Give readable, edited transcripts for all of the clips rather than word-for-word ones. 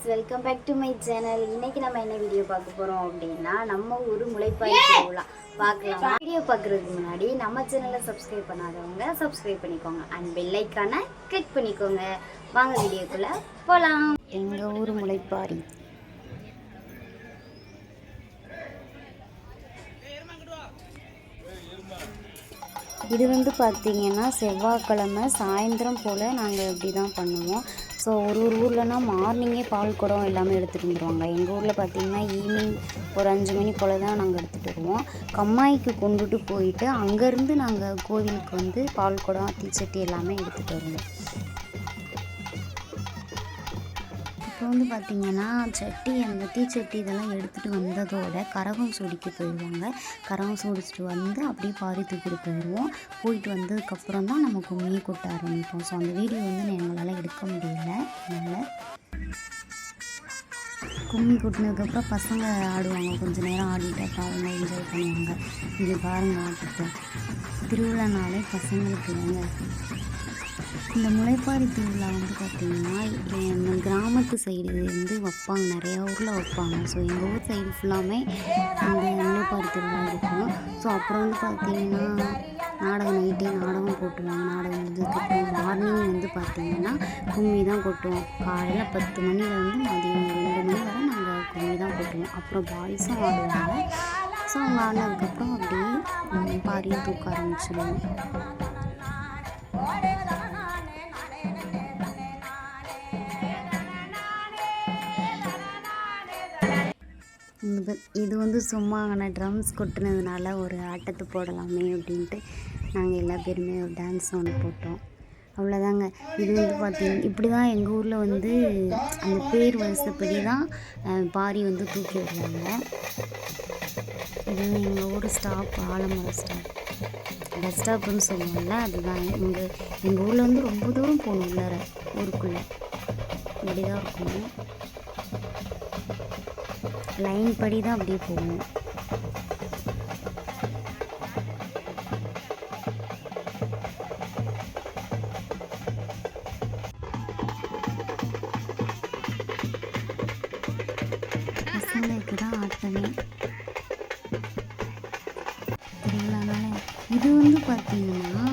Welcome back to my channel. இன்னைக்கு நம்ம என்ன வீடியோ பார்க்க போகிறோம் அப்படின்னா, நம்ம ஊர் முளைப்பாரி திருவிழா பார்க்கலாம். வீடியோ பார்க்குறதுக்கு முன்னாடி நம்ம சேனலை சப்ஸ்கிரைப் பண்ணாதவங்க சப்ஸ்கிரைப் பண்ணிக்கோங்க அண்ட் பெல் ஐக்கானை கிளிக் பண்ணிக்கோங்க. வாங்க வீடியோக்குள்ளே போகலாம். எங்கள் ஊர் முளைப்பாரி இது வந்து பார்த்திங்கன்னா செவ்வாய்க்கிழமை சாயந்தரம் போல் நாங்கள் இப்படி தான் பண்ணுவோம். ஸோ ஒரு ஊர்லனா மார்னிங்கே பால் குடம் எல்லாமே எடுத்துகிட்டு வந்துடுவாங்க. எங்கள் ஊரில் பார்த்திங்கன்னா ஈவினிங் ஒரு 5 மணி போல் தான் நாங்கள் எடுத்துகிட்டு வருவோம். கம்மாய்க்கு கொண்டுட்டு போயிட்டு அங்கேருந்து நாங்கள் கோவிலுக்கு வந்து பால் குடம் தீச்சட்டி எல்லாமே எடுத்துகிட்டு வருவோம். இப்போ வந்து பார்த்திங்கன்னா அந்த தீச்சட்டி இதெல்லாம் எடுத்துகிட்டு வந்ததோட கரகம் சூடிக்க போயிடுவாங்க. கரகம் சூடிச்சிட்டு வந்து அப்படியே பாரி தூக்கிட்டு போயிடுவோம். போயிட்டு வந்ததுக்கப்புறம் தான் நம்ம கும்மியை கொட்ட ஆரம்பிப்போம். ஸோ அந்த வீடியோ வந்து எங்களால் எடுக்க முடியல. அதனால் கும்மி கொட்டினதுக்கப்புறம் பசங்க ஆடுவாங்க. கொஞ்சம் நேரம் ஆடிட்டு அப்புறம் அவங்க என்ஜாய் பண்ணுவாங்க. இங்கே பாருங்கள் ஆட்டத்தை. திருவிழானாலே பசங்களுக்கு தாங்க. இந்த முளைப்பாரி திருவிழா வந்து பார்த்திங்கன்னா எங்கள் கிராமத்து சைடு வந்து வைப்பாங்க, நிறையா ஊரில் வைப்பாங்க. ஸோ எங்கள் ஊர் சைடு ஃபுல்லாமே அந்த முளைப்பாரி திருவிழா இருக்கும். ஸோ அப்புறம் வந்து பார்த்திங்கன்னா நாடகம் நைட்டே நாடகம் போட்டுருவாங்க. நாடகம் முடிஞ்சதுக்கப்புறம் மார்னிங் வந்து பார்த்திங்கன்னா கும்மி தான் கொட்டுவோம். காலையில் 10 மணிலேருந்து மதியம் 2 மணி வரை நாங்கள் கும்மி தான் கொட்டுவோம். அப்புறம் பாய்ஸும் ஆடுவாங்க. ஸோ அவங்க ஆடினதுக்கப்புறம் அப்படியே பாரியும் தூக்க ஆரம்பிச்சிடுவோம். இது வந்து சும்மா ட்ரம்ஸ் கொட்டினதுனால ஒரு ஆட்டத்தை போடலாமே அப்படின்ட்டு நாங்கள் எல்லா பேருமே ஒரு டான்ஸ் ஒன்று போட்டோம். அவ்வளோதாங்க. இது வந்து பார்த்திங்கன்னா இப்படி தான் எங்கள் ஊரில் வந்து அந்த பேர் வரிசைப்படி தான் பாரி வந்து தூக்கி வருவாங்க. இது எங்கள் ஊர் ஸ்டாப் ஆலமரம் ஸ்டாப், பஸ் ஸ்டாப்புன்னு சொல்லுவாங்கள்ல, அதுதான். எங்கள் ஊரில் வந்து ரொம்ப தூரம் போகணும் உள்ளார ஊருக்குள்ளே. இப்படி தான் இருக்கும், லைன் படி தான் அப்படியே போகும். பசங்களுக்கு தான் ஆட்டமே திருவிழானால. இது வந்து பார்த்திங்கன்னா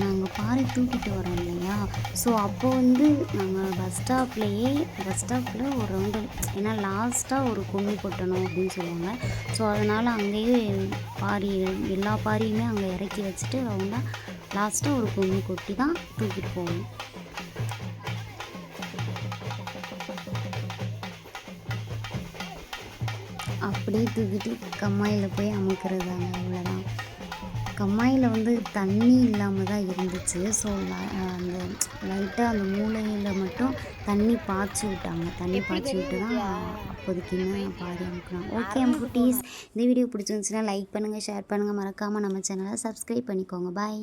நாங்கள் பாறை தூக்கிட்டு வரோம் இல்லையா, ஸோ அப்போ வந்து நாங்கள் பஸ் ஸ்டாப்பில் ஒரு ரவுண்டு, ஏன்னா லாஸ்ட்டாக ஒரு கும்மி கொட்டணும் அப்படின்னு சொல்லுவாங்க. ஸோ அதனால் அங்கேயே எல்லா பாரியுமே அங்கே இறக்கி வச்சுட்டு ரவுண்டாக லாஸ்ட்டாக ஒரு கும்மி கொட்டி தான் தூக்கிட்டு போவோம். அப்படியே தூக்கிட்டு கம்மாயில் போய் அமுக்கிறதாங்க. அவ்வளோதான். கம்மாயில் வந்து தண்ணி இல்லாமல் தான் இருந்துச்சு. ஸோ அந்த லைட்டாக அந்த மூளையில் மட்டும் தண்ணி பாய்ச்சி விட்டாங்க. தண்ணி பாய்ச்சி விட்டு தான் அப்போதைக்குன்னு பாரி அமுக்குறாங்க. ஓகே குட்டீஸ், இந்த வீடியோ பிடிச்சிருந்துச்சுன்னா லைக் பண்ணுங்கள், ஷேர் பண்ணுங்கள், மறக்காமல் நம்ம சேனலை சப்ஸ்கிரைப் பண்ணிக்கோங்க. பாய்.